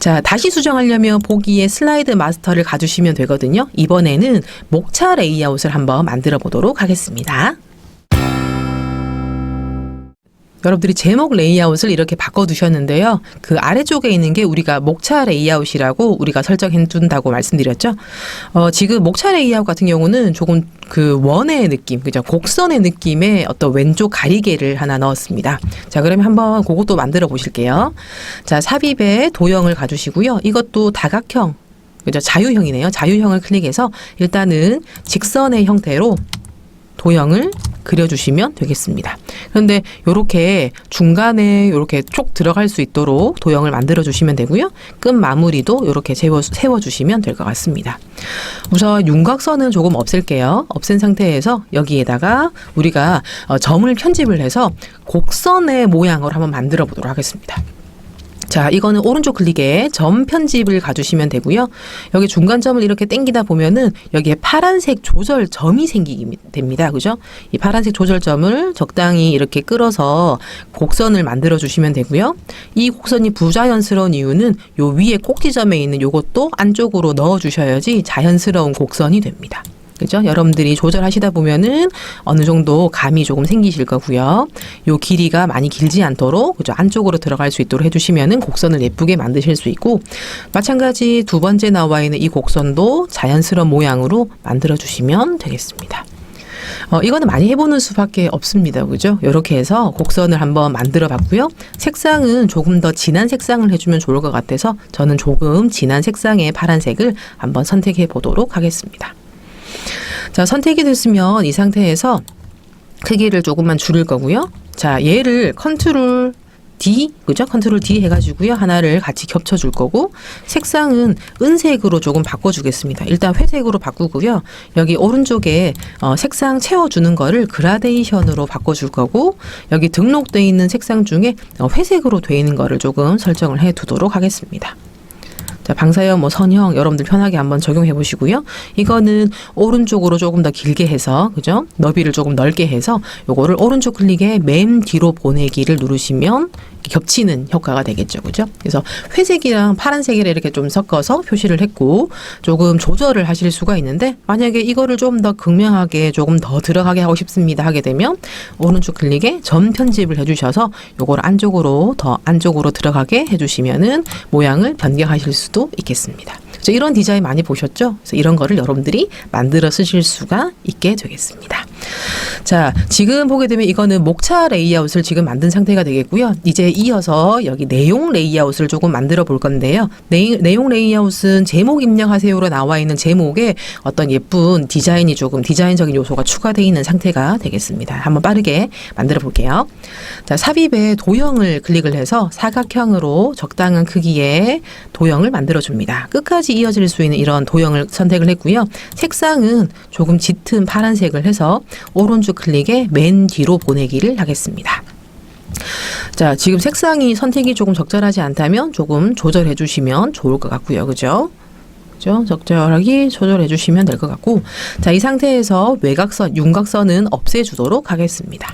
자, 다시 수정하려면 보기에 슬라이드 마스터를 가주시면 되거든요. 이번에는 목차 레이아웃을 한번 만들어 보도록 하겠습니다. 여러분들이 제목 레이아웃을 이렇게 바꿔두셨는데요. 그 아래쪽에 있는 게 우리가 목차 레이아웃이라고 우리가 설정해 둔다고 말씀드렸죠. 지금 목차 레이아웃 같은 경우는 조금 그 원의 느낌, 그죠? 곡선의 느낌의 어떤 왼쪽 가리개를 하나 넣었습니다. 자, 그러면 한번 그것도 만들어 보실게요. 자, 삽입에 도형을 가주시고요. 이것도 다각형, 그죠? 자유형이네요. 자유형을 클릭해서 일단은 직선의 형태로 도형을 그려주시면 되겠습니다. 그런데 이렇게 중간에 이렇게 쭉 들어갈 수 있도록 도형을 만들어 주시면 되고요. 끝 마무리도 이렇게 세워주시면 될 것 같습니다. 우선 윤곽선은 조금 없앨게요. 없앤 상태에서 여기에다가 우리가 점을 편집을 해서 곡선의 모양으로 한번 만들어 보도록 하겠습니다. 자, 이거는 오른쪽 클릭에 점 편집을 가주시면 되고요. 여기 중간점을 이렇게 당기다 보면은 여기에 파란색 조절점이 생기게 됩니다. 그죠? 이 파란색 조절점을 적당히 이렇게 끌어서 곡선을 만들어 주시면 되고요. 이 곡선이 부자연스러운 이유는 요 위에 꼭지점에 있는 요것도 안쪽으로 넣어 주셔야지 자연스러운 곡선이 됩니다. 그죠? 여러분들이 조절하시다 보면은 어느 정도 감이 조금 생기실 거고요. 요 길이가 많이 길지 않도록, 그죠? 안쪽으로 들어갈 수 있도록 해주시면은 곡선을 예쁘게 만드실 수 있고, 마찬가지 두 번째 나와 있는 이 곡선도 자연스러운 모양으로 만들어 주시면 되겠습니다. 이거는 많이 해보는 수밖에 없습니다. 그죠? 이렇게 해서 곡선을 한번 만들어 봤고요. 색상은 조금 더 진한 색상을 해주면 좋을 것 같아서 저는 조금 진한 색상의 파란색을 한번 선택해 보도록 하겠습니다. 자, 선택이 됐으면 이 상태에서 크기를 조금만 줄일 거고요. 자, 얘를 컨트롤 D, 그죠? 컨트롤 D 해가지고요. 하나를 같이 겹쳐줄 거고, 색상은 은색으로 조금 바꿔주겠습니다. 일단 회색으로 바꾸고요. 여기 오른쪽에 색상 채워주는 거를 그라데이션으로 바꿔줄 거고, 여기 등록되어 있는 색상 중에 회색으로 되어 있는 거를 조금 설정을 해 두도록 하겠습니다. 자, 방사형, 선형 여러분들 편하게 한번 적용해 보시고요. 이거는 오른쪽으로 조금 더 길게 해서, 그죠? 너비를 조금 넓게 해서 요거를 오른쪽 클릭에 맨 뒤로 보내기를 누르시면 겹치는 효과가 되겠죠. 그죠? 그래서 회색이랑 파란색이랑 이렇게 좀 섞어서 표시를 했고, 조금 조절을 하실 수가 있는데, 만약에 이거를 좀 더 극명하게 조금 더 들어가게 하고 싶습니다 하게 되면 오른쪽 클릭에 점 편집을 해주셔서 요거를 더 안쪽으로 들어가게 해주시면은 모양을 변경하실 수도 있겠습니다. 그래서 이런 디자인 많이 보셨죠? 그래서 이런 거를 여러분들이 만들어 쓰실 수가 있게 되겠습니다. 자, 지금 보게 되면 이거는 목차 레이아웃을 지금 만든 상태가 되겠고요. 이제 이어서 여기 내용 레이아웃을 조금 만들어 볼 건데요. 내용 레이아웃은 제목 입력하세요로 나와 있는 제목에 어떤 예쁜 디자인이 조금 디자인적인 요소가 추가되어 있는 상태가 되겠습니다. 한번 빠르게 만들어 볼게요. 자, 삽입에 도형을 클릭을 해서 사각형으로 적당한 크기의 도형을 만들어 줍니다. 끝까지 이어질 수 있는 이런 도형을 선택을 했고요. 색상은 조금 짙은 파란색을 해서 오른쪽 클릭에 맨 뒤로 보내기를 하겠습니다. 자, 지금 색상이 선택이 조금 적절하지 않다면 조금 조절해 주시면 좋을 것 같고요. 그죠? 적절하게 조절해 주시면 될 것 같고, 자, 이 상태에서 외곽선, 윤곽선은 없애주도록 하겠습니다.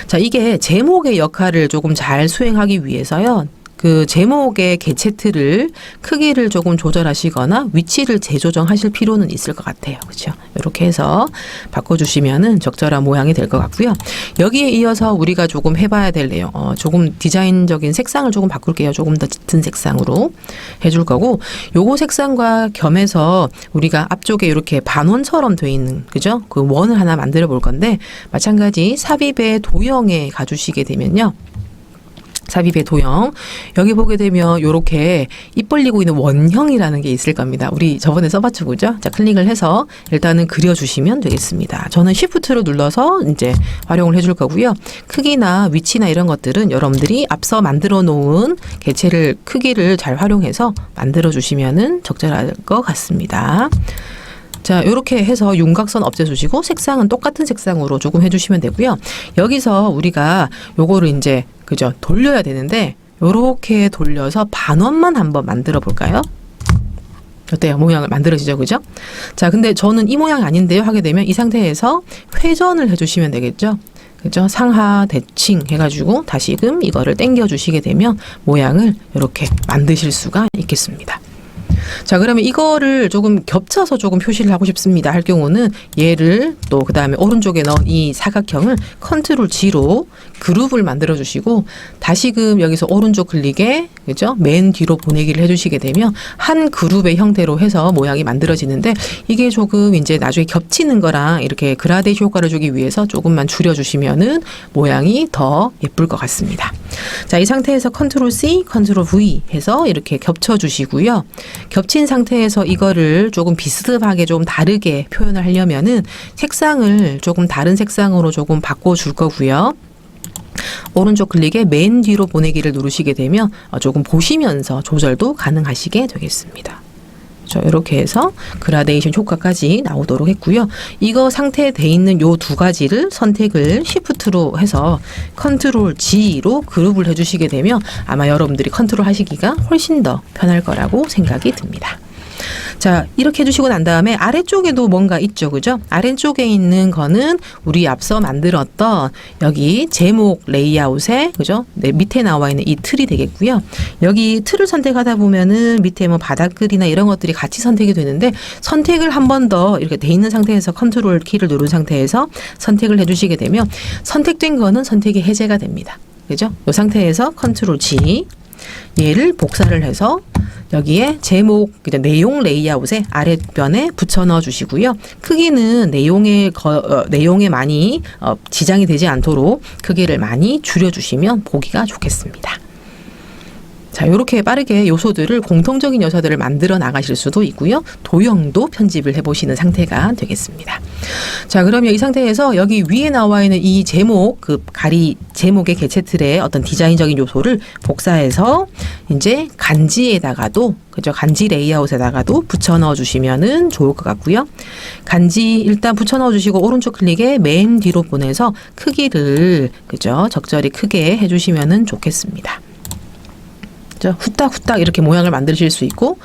자, 이게 제목의 역할을 조금 잘 수행하기 위해서요. 그 제목의 개체 틀을 크기를 조금 조절하시거나 위치를 재조정하실 필요는 있을 것 같아요. 그렇죠? 이렇게 해서 바꿔주시면은 적절한 모양이 될 것 같고요. 여기에 이어서 우리가 조금 해봐야 될 내용, 조금 디자인적인 색상을 조금 바꿀게요. 조금 더 짙은 색상으로 해줄 거고, 요거 색상과 겸해서 우리가 앞쪽에 이렇게 반원처럼 돼 있는, 그죠? 그 원을 하나 만들어 볼 건데, 마찬가지 삽입의 도형에 가주시게 되면요. 삽입의 도형, 여기 보게 되면 요렇게 입 벌리고 있는 원형이라는 게 있을 겁니다. 우리 저번에 써봤죠, 그죠? 자, 클릭을 해서 일단은 그려주시면 되겠습니다. 저는 Shift를 눌러서 이제 활용을 해줄 거고요. 크기나 위치나 이런 것들은 여러분들이 앞서 만들어 놓은 개체를 크기를 잘 활용해서 만들어 주시면은 적절할 것 같습니다. 자, 요렇게 해서 윤곽선 없애주시고 색상은 똑같은 색상으로 조금 해주시면 되고요. 여기서 우리가 요거를 이제, 그죠? 돌려야 되는데 요렇게 돌려서 반원만 한번 만들어 볼까요? 어때요? 모양을 만들어지죠, 그죠? 자, 근데 저는 이 모양이 아닌데요 하게 되면 이 상태에서 회전을 해주시면 되겠죠? 그죠? 상하 대칭 해가지고 다시금 이거를 당겨 주시게 되면 모양을 이렇게 만드실 수가 있겠습니다. 자, 그러면 이거를 조금 겹쳐서 조금 표시를 하고 싶습니다 할 경우는 얘를 또 그 다음에 오른쪽에 넣은 이 사각형을 컨트롤 G로 그룹을 만들어 주시고 다시금 여기서 오른쪽 클릭에 그죠? 맨 뒤로 보내기를 해주시게 되면 한 그룹의 형태로 해서 모양이 만들어지는데 이게 조금 이제 나중에 겹치는 거랑 이렇게 그라데이션 효과를 주기 위해서 조금만 줄여주시면은 모양이 더 예쁠 것 같습니다. 자, 이 상태에서 컨트롤 C, 컨트롤 V 해서 이렇게 겹쳐주시고요. 겹친 상태에서 이거를 조금 비스듬하게 좀 다르게 표현을 하려면은 색상을 조금 다른 색상으로 조금 바꿔줄 거고요. 오른쪽 클릭에 맨 뒤로 보내기를 누르시게 되면 조금 보시면서 조절도 가능하시게 되겠습니다. 이렇게 해서 그라데이션 효과까지 나오도록 했고요. 이거 상태돼 있는 요 두 가지를 선택을 Shift로 해서 컨트롤 G로 그룹을 해주시게 되면 아마 여러분들이 컨트롤 하시기가 훨씬 더 편할 거라고 생각이 듭니다. 자, 이렇게 해주시고 난 다음에 아래쪽에도 뭔가 있죠, 그죠? 아래쪽에 있는 거는 우리 앞서 만들었던 여기 제목 레이아웃에 그죠? 네, 밑에 나와 있는 이 틀이 되겠고요. 여기 틀을 선택하다 보면은 밑에 뭐 바닥글이나 이런 것들이 같이 선택이 되는데 선택을 한 번 더 이렇게 돼 있는 상태에서 컨트롤 키를 누른 상태에서 선택을 해주시게 되면 선택된 거는 선택이 해제가 됩니다. 그죠? 이 상태에서 컨트롤 G 얘를 복사를 해서 여기에 제목, 내용 레이아웃의 아랫변에 붙여 넣어 주시고요. 크기는 내용에 많이 지장이 되지 않도록 크기를 많이 줄여주시면 보기가 좋겠습니다. 자, 이렇게 빠르게 요소들을 공통적인 요소들을 만들어 나가실 수도 있고요. 도형도 편집을 해보시는 상태가 되겠습니다. 자, 그러면 이 상태에서 여기 위에 나와 있는 이 제목, 제목의 개체 틀의 어떤 디자인적인 요소를 복사해서 이제 간지에다가도 그죠? 간지 레이아웃에다가도 붙여 넣어 주시면은 좋을 것 같고요. 간지 일단 붙여 넣어 주시고 오른쪽 클릭에 맨 뒤로 보내서 크기를 그죠? 적절히 크게 해 주시면은 좋겠습니다. 후딱후딱 이렇게 모양을 만드실 수 있고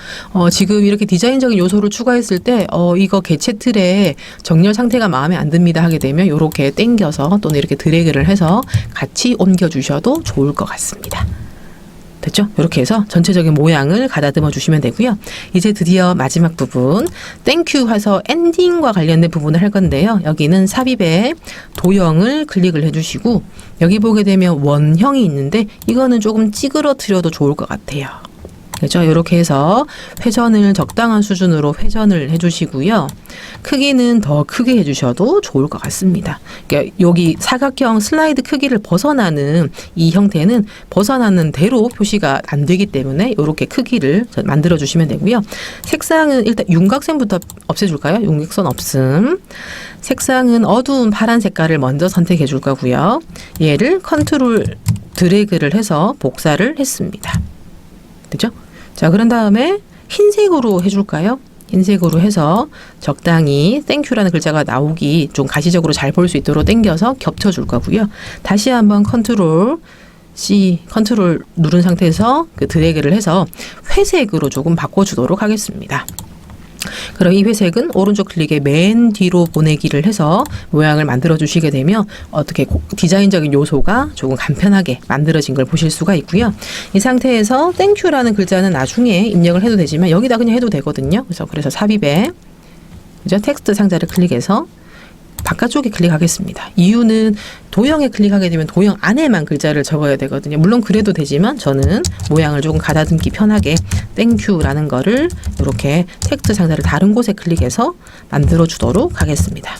지금 이렇게 디자인적인 요소를 추가했을 때 이거 개체 틀의 정렬 상태가 마음에 안 듭니다 하게 되면 이렇게 당겨서 또는 이렇게 드래그를 해서 같이 옮겨 주셔도 좋을 것 같습니다. 됐죠? 이렇게 해서 전체적인 모양을 가다듬어 주시면 되고요. 이제 드디어 마지막 부분 땡큐 해서 엔딩과 관련된 부분을 할 건데요. 여기는 삽입에 도형을 클릭을 해주시고 여기 보게 되면 원형이 있는데 이거는 조금 찌그러뜨려도 좋을 것 같아요. 그죠? 이렇게 해서 회전을 적당한 수준으로 회전을 해주시고요. 크기는 더 크게 해주셔도 좋을 것 같습니다. 그러니까 여기 사각형 슬라이드 크기를 벗어나는 이 형태는 벗어나는 대로 표시가 안 되기 때문에 이렇게 크기를 만들어 주시면 되고요. 색상은 일단 윤곽선부터 없애줄까요? 윤곽선 없음. 색상은 어두운 파란 색깔을 먼저 선택해 줄 거고요. 얘를 컨트롤 드래그를 해서 복사를 했습니다. 되죠? 자, 그런 다음에 흰색으로 해줄까요? 흰색으로 해서 적당히 땡큐라는 글자가 나오기 좀 가시적으로 잘 볼 수 있도록 당겨서 겹쳐줄 거고요. 다시 한번 컨트롤 C, 컨트롤 누른 상태에서 그 드래그를 해서 회색으로 조금 바꿔주도록 하겠습니다. 그럼 이 회색은 오른쪽 클릭에 맨 뒤로 보내기를 해서 모양을 만들어 주시게 되면 어떻게 디자인적인 요소가 조금 간편하게 만들어진 걸 보실 수가 있고요. 이 상태에서 땡큐라는 글자는 나중에 입력을 해도 되지만 여기다 그냥 해도 되거든요. 그래서 삽입에 그죠? 텍스트 상자를 클릭해서 바깥쪽에 클릭하겠습니다. 이유는 도형에 클릭하게 되면 도형 안에만 글자를 적어야 되거든요. 물론 그래도 되지만 저는 모양을 조금 가다듬기 편하게 땡큐라는 거를 이렇게 텍스트 상자를 다른 곳에 클릭해서 만들어 주도록 하겠습니다.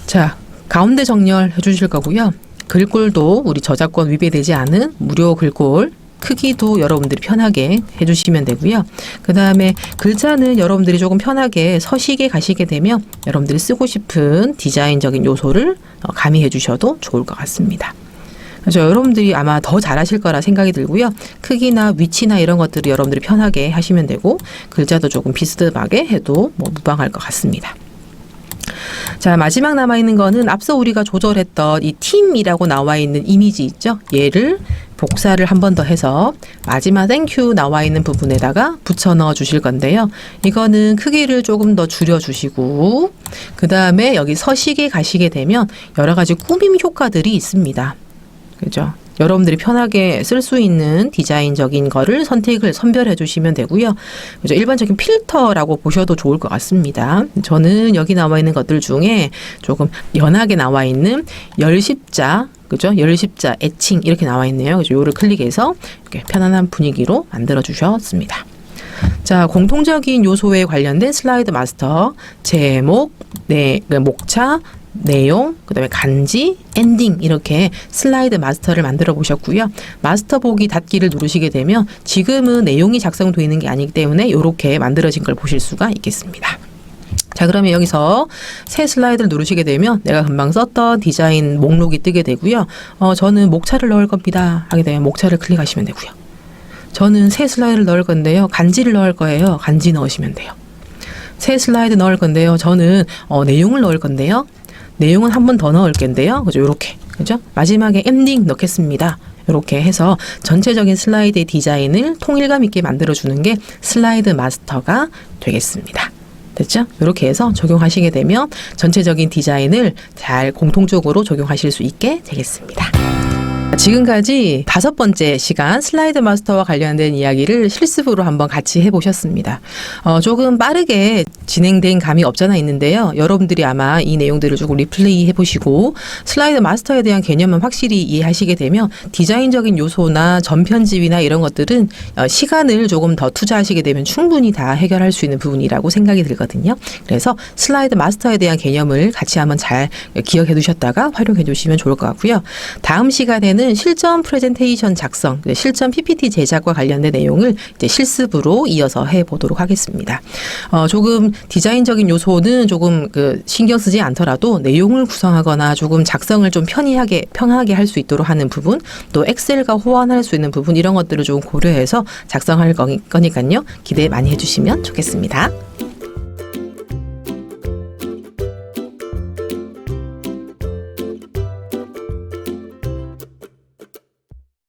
자, 가운데 정렬 해주실 거고요. 글꼴도 우리 저작권 위배되지 않은 무료 글꼴 크기도 여러분들이 편하게 해주시면 되고요. 그 다음에 글자는 여러분들이 조금 편하게 서식에 가시게 되면 여러분들이 쓰고 싶은 디자인적인 요소를 가미해 주셔도 좋을 것 같습니다. 그래서 여러분들이 아마 더 잘하실 거라 생각이 들고요. 크기나 위치나 이런 것들을 여러분들이 편하게 하시면 되고 글자도 조금 비스듬하게 해도 무방할 것 같습니다. 자, 마지막 남아있는 거는 앞서 우리가 조절했던 이 팀이라고 나와 있는 이미지 있죠? 얘를 복사를 한 번 더 해서 마지막 땡큐 나와 있는 부분에다가 붙여 넣어 주실 건데요. 이거는 크기를 조금 더 줄여 주시고 그 다음에 여기 서식에 가시게 되면 여러 가지 꾸밈 효과들이 있습니다. 그죠? 여러분들이 편하게 쓸 수 있는 디자인적인 거를 선별해 주시면 되고요. 그죠? 일반적인 필터라고 보셔도 좋을 것 같습니다. 저는 여기 나와 있는 것들 중에 조금 연하게 나와 있는 열십자, 그죠? 열십자, 애칭 이렇게 나와 있네요. 그죠? 요를 클릭해서 이렇게 편안한 분위기로 만들어 주셨습니다. 자, 공통적인 요소에 관련된 슬라이드 마스터, 제목, 목차, 내용, 그 다음에 간지, 엔딩 이렇게 슬라이드 마스터를 만들어 보셨고요. 마스터 보기 닫기를 누르시게 되면 지금은 내용이 작성되어 있는 게 아니기 때문에 이렇게 만들어진 걸 보실 수가 있겠습니다. 자, 그러면 여기서 새 슬라이드를 누르시게 되면 내가 금방 썼던 디자인 목록이 뜨게 되고요. 저는 목차를 넣을 겁니다 하게 되면 목차를 클릭하시면 되고요. 저는 새 슬라이드를 넣을 건데요. 간지를 넣을 거예요. 간지 넣으시면 돼요. 새 슬라이드 넣을 건데요. 저는 내용을 넣을 건데요. 내용은 한 번 더 넣을 건데요. 그죠? 요렇게. 그죠? 마지막에 엔딩 넣겠습니다. 이렇게 해서 전체적인 슬라이드의 디자인을 통일감 있게 만들어주는 게 슬라이드 마스터가 되겠습니다. 됐죠? 이렇게 해서 적용하시게 되면 전체적인 디자인을 잘 공통적으로 적용하실 수 있게 되겠습니다. 지금까지 5번째 시간 슬라이드 마스터와 관련된 이야기를 실습으로 한번 같이 해보셨습니다. 조금 빠르게 진행된 감이 없잖아 있는데요. 여러분들이 아마 이 내용들을 조금 리플레이 해보시고 슬라이드 마스터에 대한 개념은 확실히 이해하시게 되면 디자인적인 요소나 전편집이나 이런 것들은 시간을 조금 더 투자하시게 되면 충분히 다 해결할 수 있는 부분이라고 생각이 들거든요. 그래서 슬라이드 마스터에 대한 개념을 같이 한번 잘 기억해 두셨다가 활용해 주시면 좋을 것 같고요. 다음 시간에는 실전 프레젠테이션 작성, 실전 PPT 제작과 관련된 내용을 이제 실습으로 이어서 해보도록 하겠습니다. 조금 디자인적인 요소는 조금 신경 쓰지 않더라도 내용을 구성하거나 조금 작성을 좀 편하게 할 수 있도록 하는 부분, 또 엑셀과 호환할 수 있는 부분 이런 것들을 좀 고려해서 작성할 거니까요. 기대 많이 해주시면 좋겠습니다.